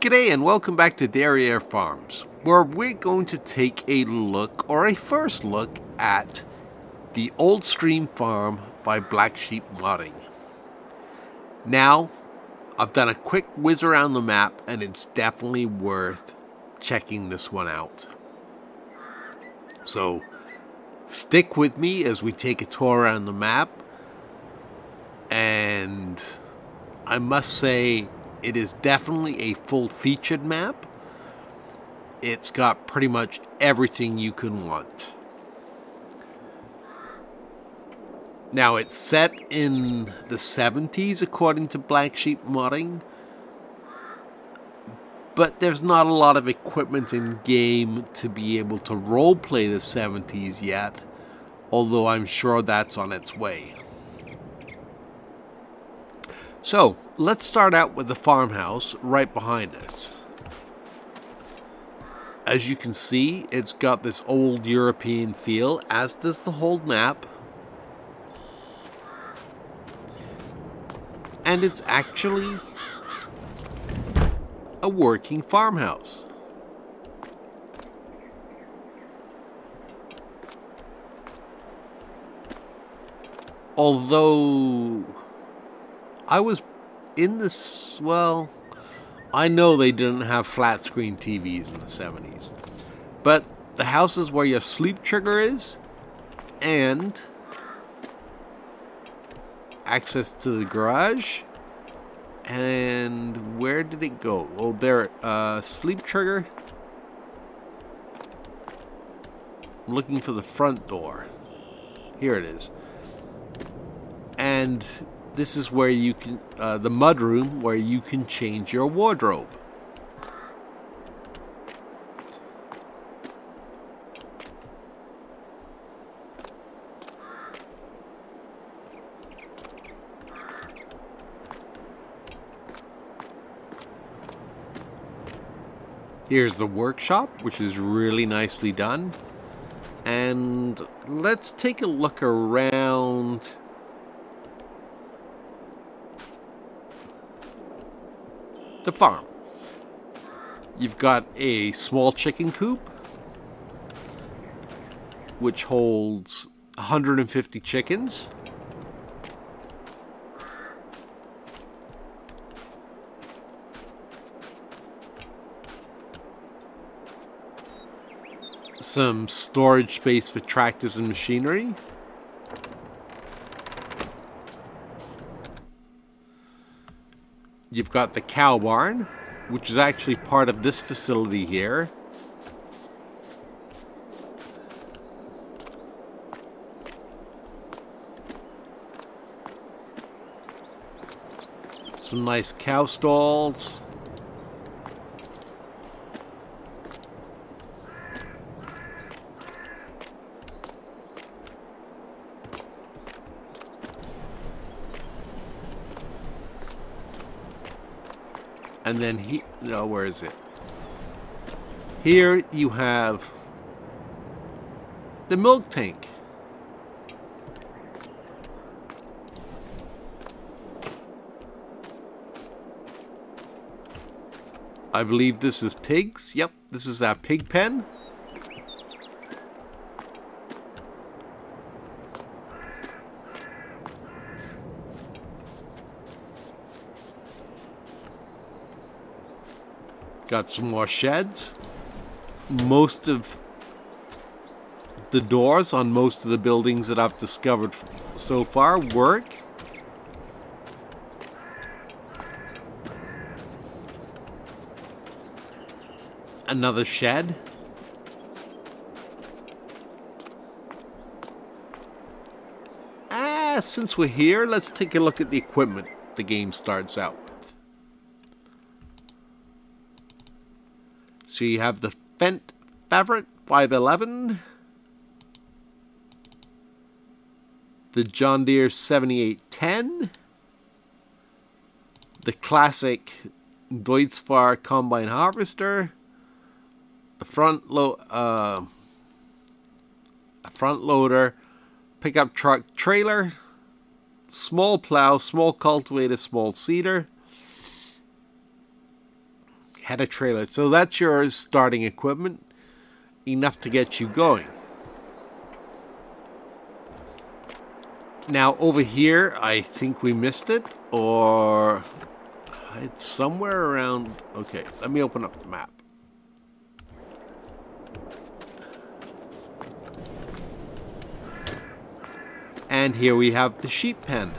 G'day and welcome back to Derriere Farms, where we're going to take a look, or a first look, at the Old Stream Farm by Black Sheep Modding. Now, I've done a quick whiz around the map, and it's definitely worth checking this one out. So, stick with me as we take a tour around the map, and I must say, it is definitely a full-featured map. It's got pretty much everything you can want. Now, it's set in the 70s, according to Black Sheep Modding. But there's not a lot of equipment in game to be able to roleplay the 70s yet, although I'm sure that's on its way. So, let's start out with the farmhouse right behind us. As you can see, it's got this old European feel, as does the whole map. And it's actually a working farmhouse. Although I was in this, well, I know they didn't have flat screen TVs in the 70s, but the house is where your sleep trigger is, and access to the garage. And where did it go? Oh, there, sleep trigger. I'm looking for the front door. Here it is. And this is where you can, the mudroom, where you can change your wardrobe. Here's the workshop, which is really nicely done. And let's take a look around the farm. You've got a small chicken coop, which holds 150 chickens. Some storage space for tractors and machinery. You've got the cow barn, which is actually part of this facility here. Some nice cow stalls. And then where is it? Here you have the milk tank. I believe this is pigs. Yep, this is our pig pen. Got some more sheds. Most of the doors on most of the buildings that I've discovered so far work. Another shed. Since we're here, let's take a look at the equipment the game starts out with. So you have the Fendt Favorite 511, the John Deere 7810, the classic Deutz-Fahr combine harvester, a front loader, pickup truck trailer, small plow, small cultivator, small seeder, had a trailer. So that's your starting equipment, enough to get you going. Now over here, I think we missed it, or it's somewhere around. Okay, let me open up the map. And here we have the sheep pen.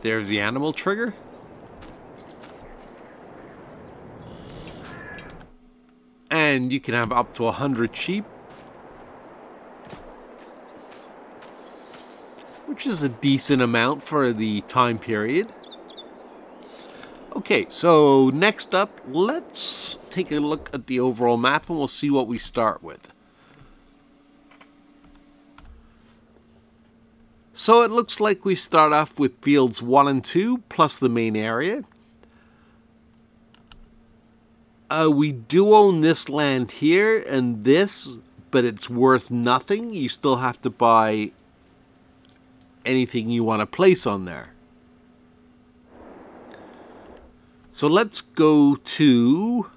There's the animal trigger. And you can have up to 100 sheep, which is a decent amount for the time period. Okay, so next up, let's take a look at the overall map and we'll see what we start with. So it looks like we start off with fields 1 and 2 plus the main area. We do own this land here and this, but it's worth nothing. You still have to buy anything you want to place on there. So let's go to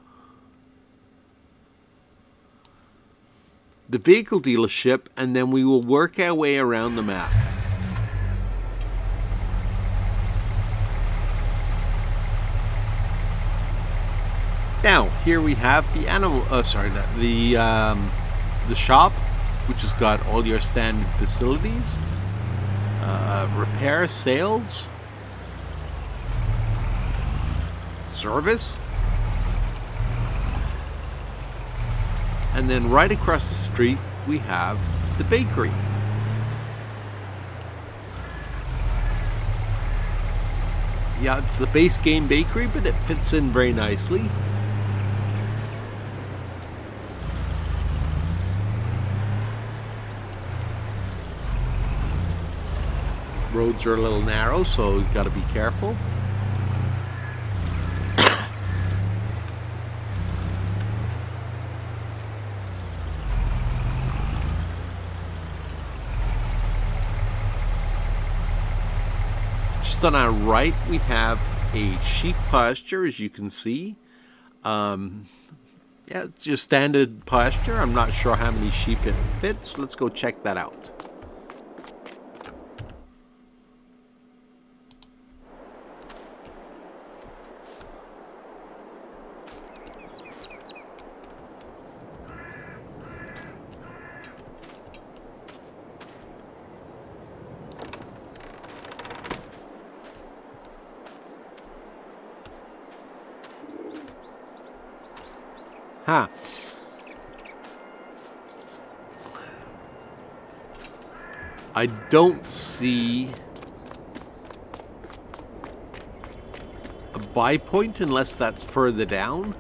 the vehicle dealership and then we will work our way around the map. Now, here we have the the shop, which has got all your standard facilities, repair, sales, service, and then right across the street we have the bakery. Yeah, it's the base game bakery, but it fits in very nicely. Roads are a little narrow, so you've got to be careful. Just on our right, we have a sheep pasture, as you can see. Yeah, it's your standard pasture. I'm not sure how many sheep it fits. Let's go check that out. Huh. I don't see a buy point unless that's further down.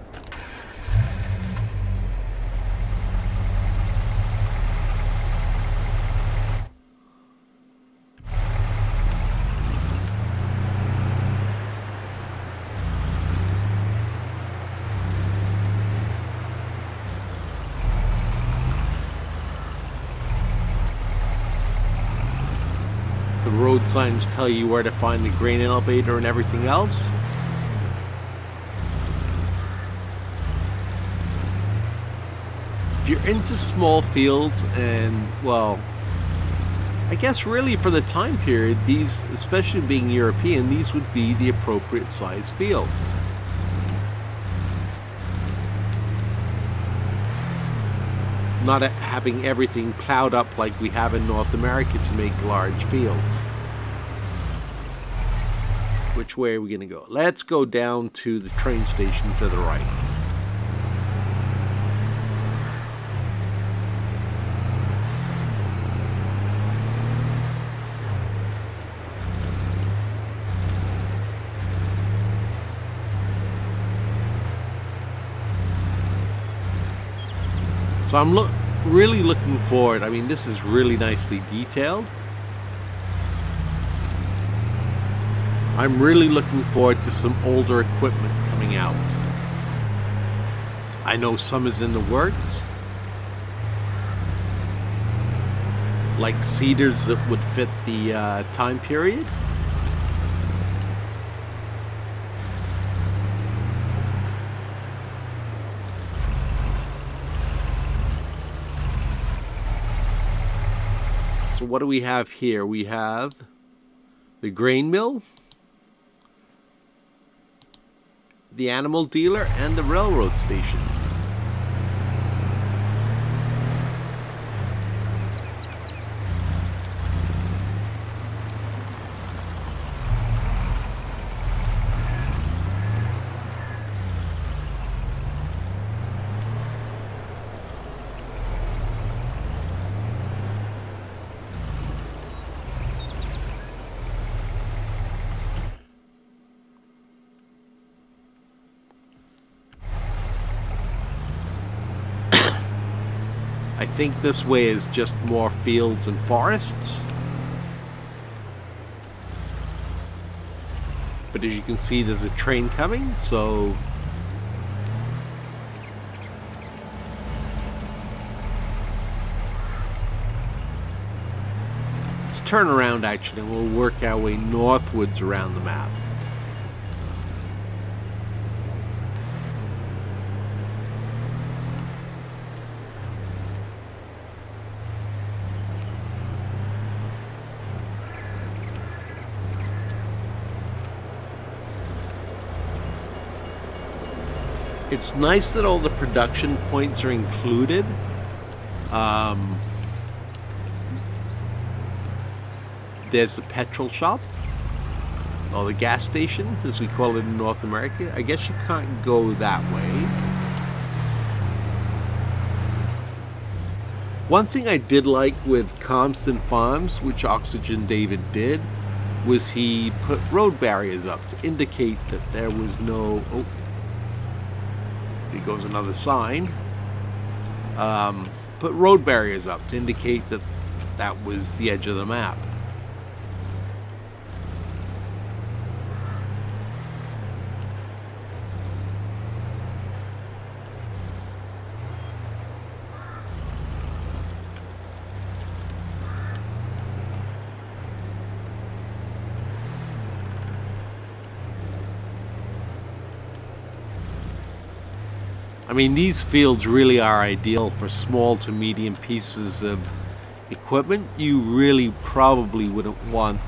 Road signs tell you where to find the grain elevator and everything else. If you're into small fields and, well, I guess really for the time period, these, especially being European, these would be the appropriate size fields. Not having everything plowed up like we have in North America to make large fields. Which way are we going to go? Let's go down to the train station to the right. So I'm really looking forward. I mean, this is really nicely detailed. I'm really looking forward to some older equipment coming out. I know some is in the works. like cedars that would fit the time period. So what do we have here? We have the grain mill, the animal dealer, and the railroad station. I think this way is just more fields and forests. But as you can see, there's a train coming, so let's turn around actually, and we'll work our way northwards around the map. It's nice that all the production points are included. There's the petrol shop, or the gas station, as we call it in North America. I guess you can't go that way. One thing I did like with Constant Farms, which Oxygen David did, was he put road barriers up to indicate that there was no... Oh, there goes another sign. Put road barriers up to indicate that that was the edge of the map. I mean, these fields really are ideal for small to medium pieces of equipment. You really probably wouldn't want,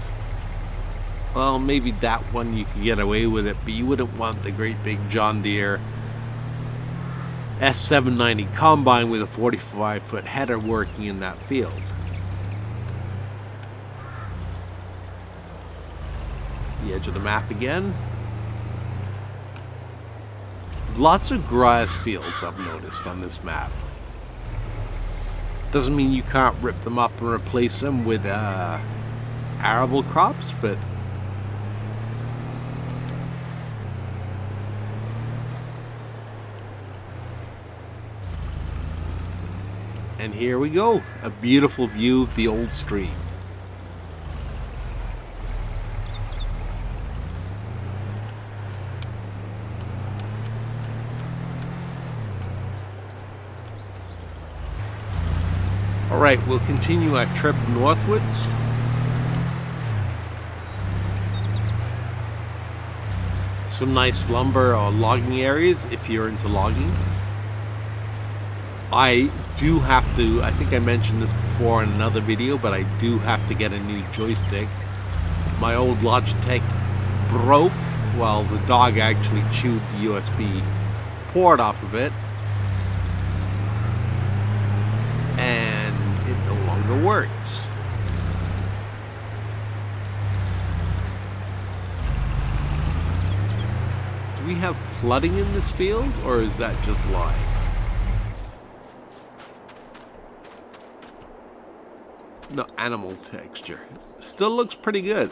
well, maybe that one you could get away with it, but you wouldn't want the great big John Deere S790 combine with a 45-foot header working in that field. It's the edge of the map again. There's lots of grass fields I've noticed on this map. Doesn't mean you can't rip them up and replace them with arable crops, but and here we go, a beautiful view of the old stream. Alright, we'll continue our trip northwards. Some nice lumber or logging areas if you're into logging. I do have to, I think I mentioned this before in another video, but I do have to get a new joystick. My old Logitech broke while the dog actually chewed the USB port off of it. And it no longer works. Do we have flooding in this field, or is that just lying? No, animal texture. Still looks pretty good.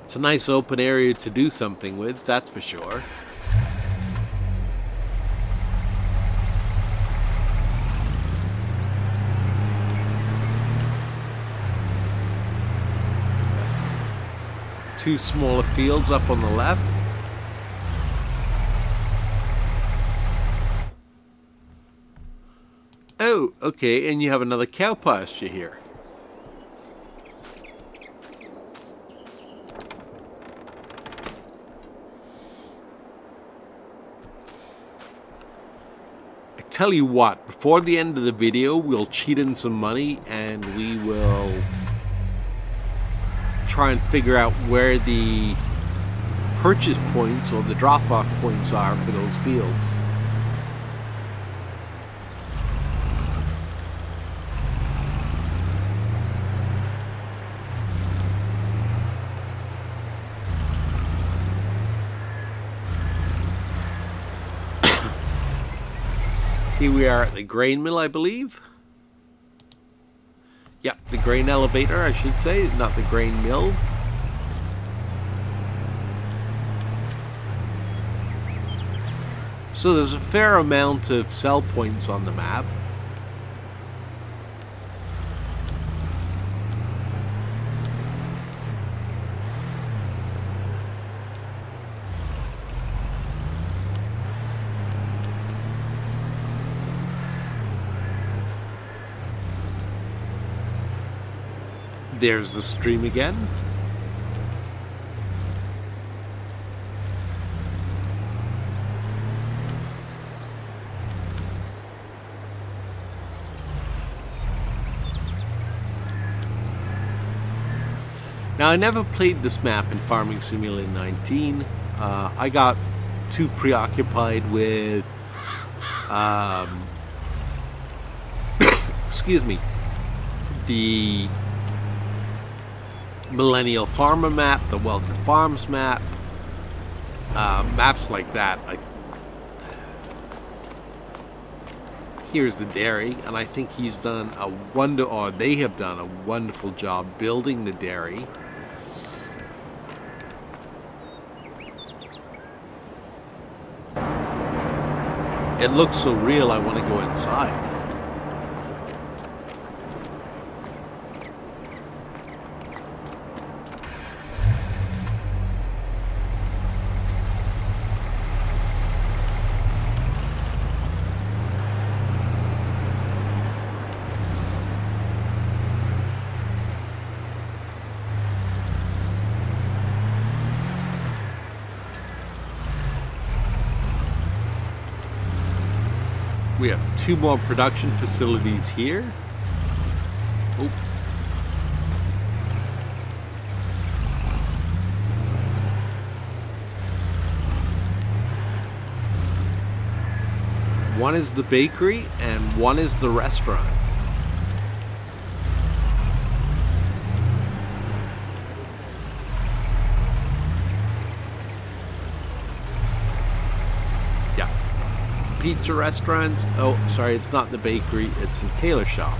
It's a nice open area to do something with, that's for sure. Two smaller fields up on the left. Oh, okay, and you have another cow pasture here. I tell you what, before the end of the video, we'll cheat in some money and we will try and figure out where the purchase points or the drop-off points are for those fields. Here we are at the grain mill, I believe. Yeah, the grain elevator, I should say, not the grain mill. So there's a fair amount of sell points on the map. There's the stream again. Now, I never played this map in Farming Simulator 19. I got too preoccupied with, excuse me, the Millennial Farmer map, the Welker Farms map, maps like that. Here's the dairy, and I think he's done a they have done a wonderful job building the dairy. It looks so real, I want to go inside. We have 2 more production facilities here. Oh. One is the bakery and one is the restaurant. Pizza restaurant. Oh, sorry, it's not the bakery, it's the tailor shop.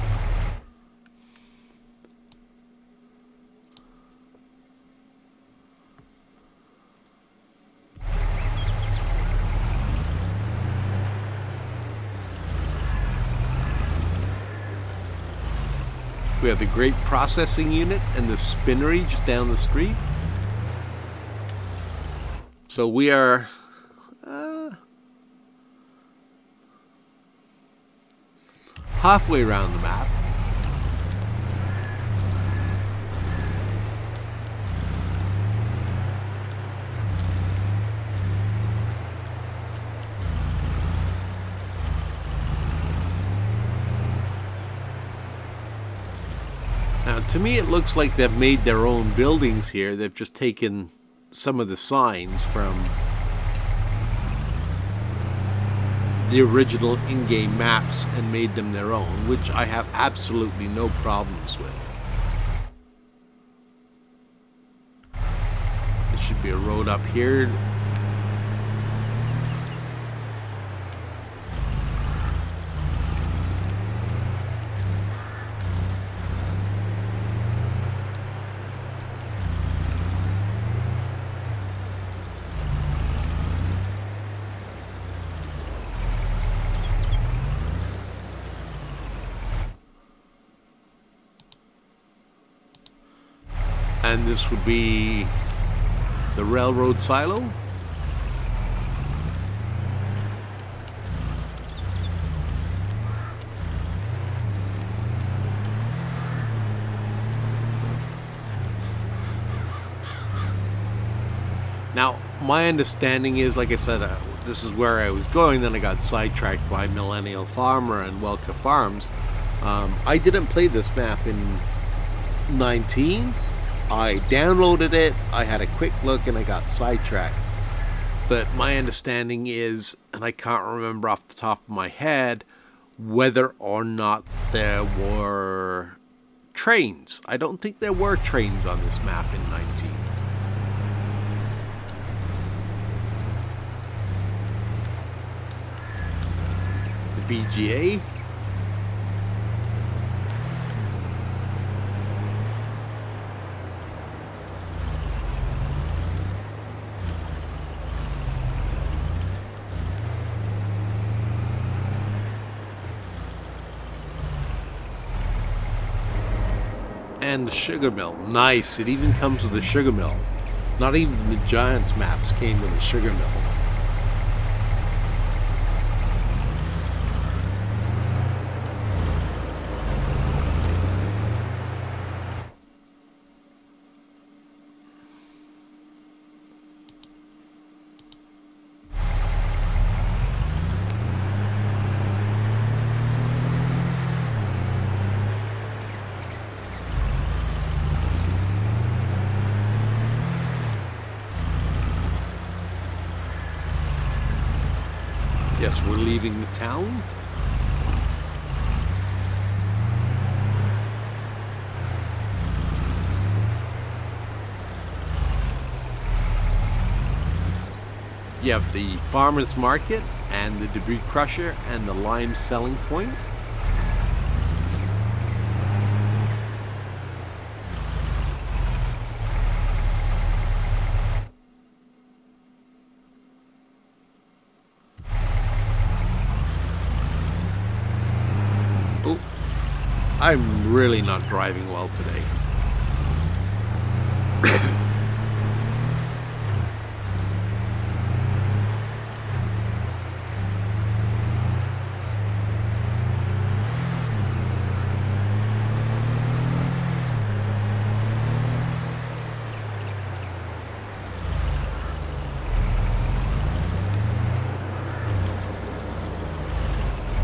We have the grape processing unit and the spinnery just down the street. So we are halfway around the map. Now, to me, it looks like they've made their own buildings here. They've just taken some of the signs from the original in-game maps and made them their own, which I have absolutely no problems with. There should be a road up here. And this would be the railroad silo. Now, my understanding is, like I said, this is where I was going, then I got sidetracked by Millennial Farmer and Welka Farms. I didn't play this map in 19. I downloaded it, I had a quick look, and I got sidetracked. But my understanding is, and I can't remember off the top of my head, whether or not there were trains. I don't think there were trains on this map in 19. The BGA. And the sugar mill. Nice. It even comes with a sugar mill. Not even the Giants maps came with a sugar mill. Yes, we're leaving the town. You have the farmer's market and the debris crusher and the lime selling point. Oh, I'm really not driving well today.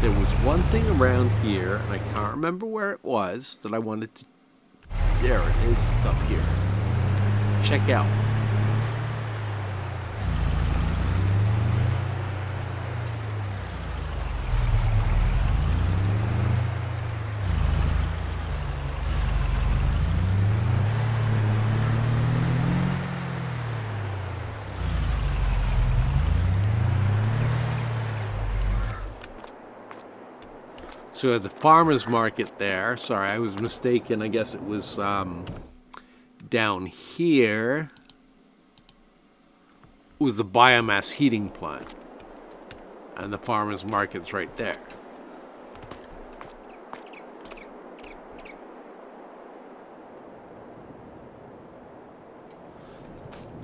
There was one thing around here, and I can't remember where it was, that I wanted to... There it is, it's up here. Check out. So at the farmer's market there, sorry, I was mistaken, I guess it was down here, was the biomass heating plant. And the farmer's market's right there.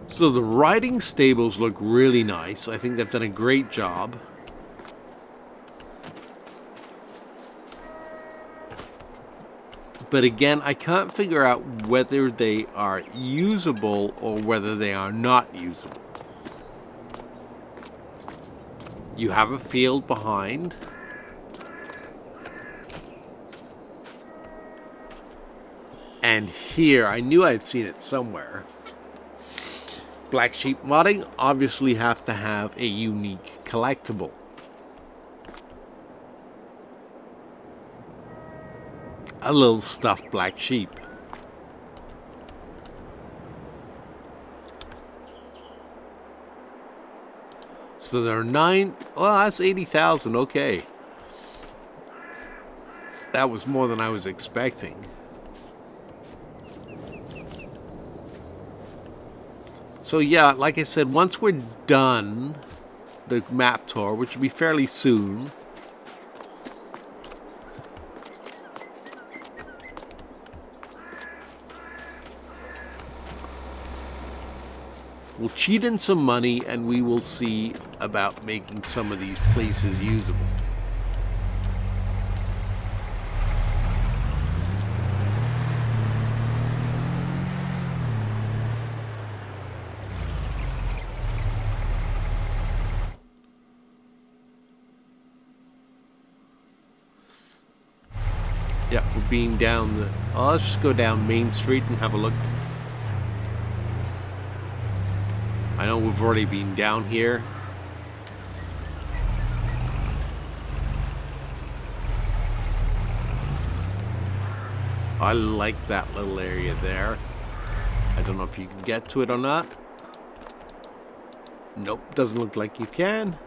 So the riding stables look really nice. I think they've done a great job. But again, I can't figure out whether they are usable or whether they are not usable. You have a field behind. And here, I knew I'd seen it somewhere. Black Sheep modding obviously have to have a unique collectible. A little stuffed black sheep. So there are 9, well, that's 80,000, okay. That was more than I was expecting. So yeah, like I said, once we're done the map tour, which will be fairly soon, we'll cheat in some money and we will see about making some of these places usable. Yeah, we're being down the... Oh, let's just go down Main Street and have a look. I know we've already been down here. I like that little area there. I don't know if you can get to it or not. Nope, doesn't look like you can.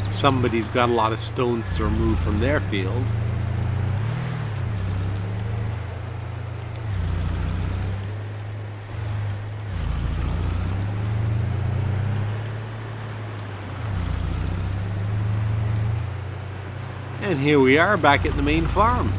Somebody's got a lot of stones to remove from their field. And here we are back at the main farm.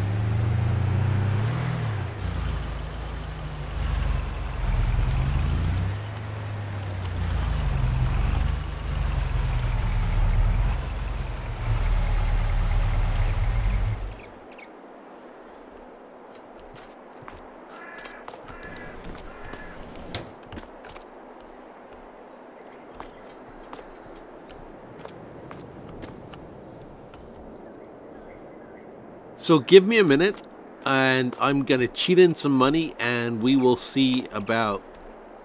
So give me a minute and I'm going to cheat in some money and we will see about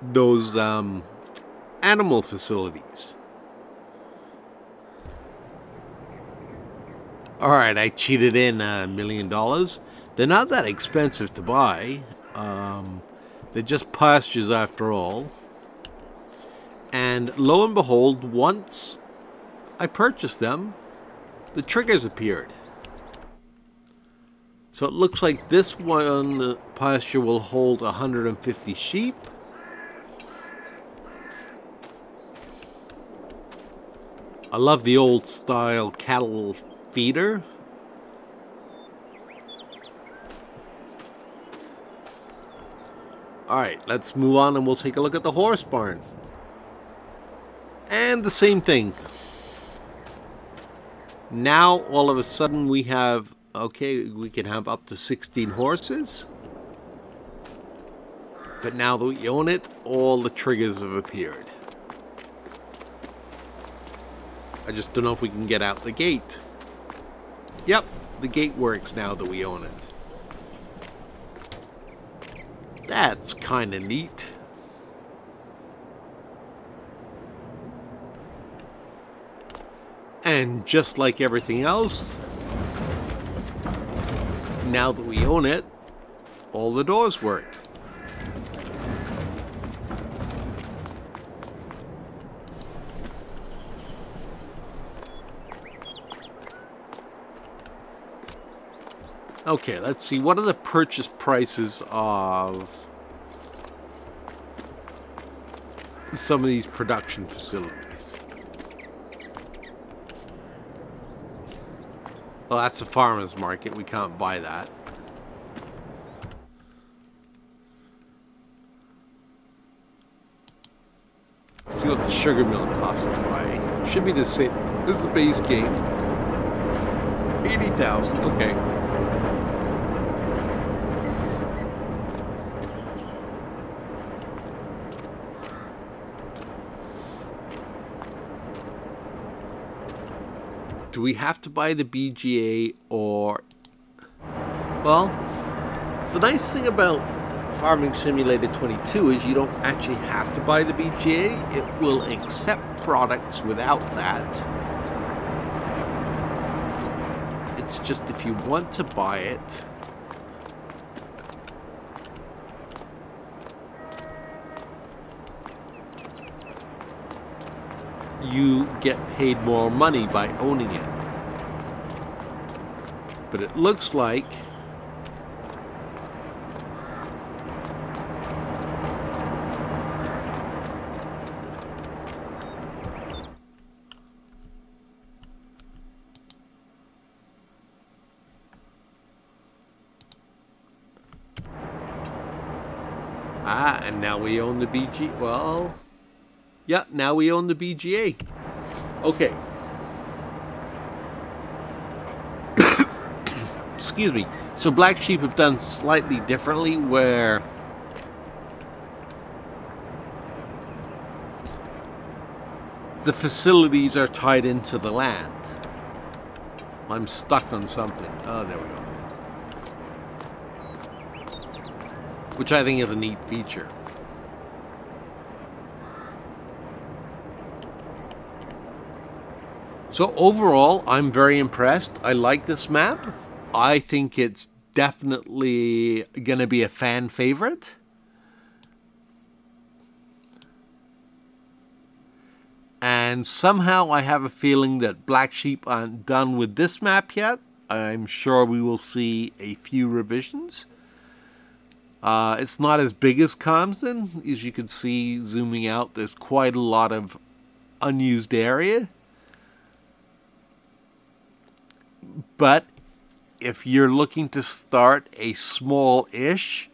those animal facilities. Alright, I cheated in $1 million. They're not that expensive to buy. They're just pastures after all. And lo and behold, once I purchased them, the triggers appeared. So it looks like this one pasture will hold 150 sheep. I love the old style cattle feeder. Alright, let's move on and we'll take a look at the horse barn. And the same thing. Now all of a sudden we have... Okay, we can have up to 16 horses. But now that we own it, all the triggers have appeared. I just don't know if we can get out the gate. Yep, the gate works now that we own it. That's kind of neat. And just like everything else, now that we own it, all the doors work. Okay, let's see. What are the purchase prices of some of these production facilities? Well, that's a farmer's market. We can't buy that. Let's see what the sugar mill costs to buy. Should be the same as the base game. 80,000. Okay. Do we have to buy the BGA or... Well, the nice thing about Farming Simulator 22 is you don't actually have to buy the BGA. It will accept products without that. It's just if you want to buy it, you get paid more money by owning it. But it looks like Ah, and now we own the BG. Well, yeah, now we own the BGA. Okay. Excuse me. So Black Sheep have done slightly differently, where the facilities are tied into the land. I'm stuck on something. Oh, there we go. Which I think is a neat feature. So overall, I'm very impressed. I like this map. I think it's definitely going to be a fan favorite. And somehow I have a feeling that Black Sheep aren't done with this map yet. I'm sure we will see a few revisions. It's not as big as Comston. As you can see, zooming out, there's quite a lot of unused area. But if you're looking to start a small-ish,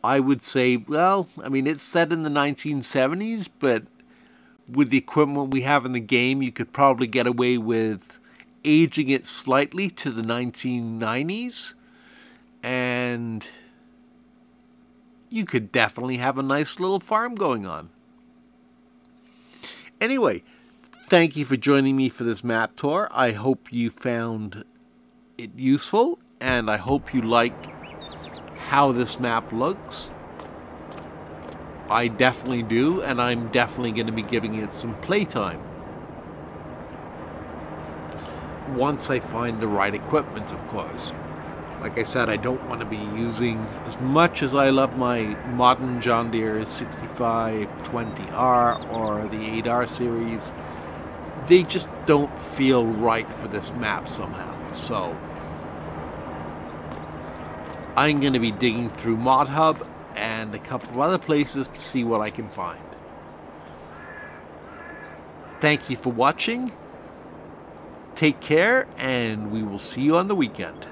I would say, well, I mean, it's set in the 1970s, but with the equipment we have in the game, you could probably get away with aging it slightly to the 1990s. And you could definitely have a nice little farm going on. Anyway, thank you for joining me for this map tour. I hope you found it useful, and I hope you like how this map looks. I definitely do, and I'm definitely going to be giving it some playtime. Once I find the right equipment, of course. Like I said, I don't want to be using, as much as I love my modern John Deere 6520R or the 8R series, they just don't feel right for this map somehow. So I'm going to be digging through ModHub and a couple of other places to see what I can find. Thank you for watching. Take care, and we will see you on the weekend.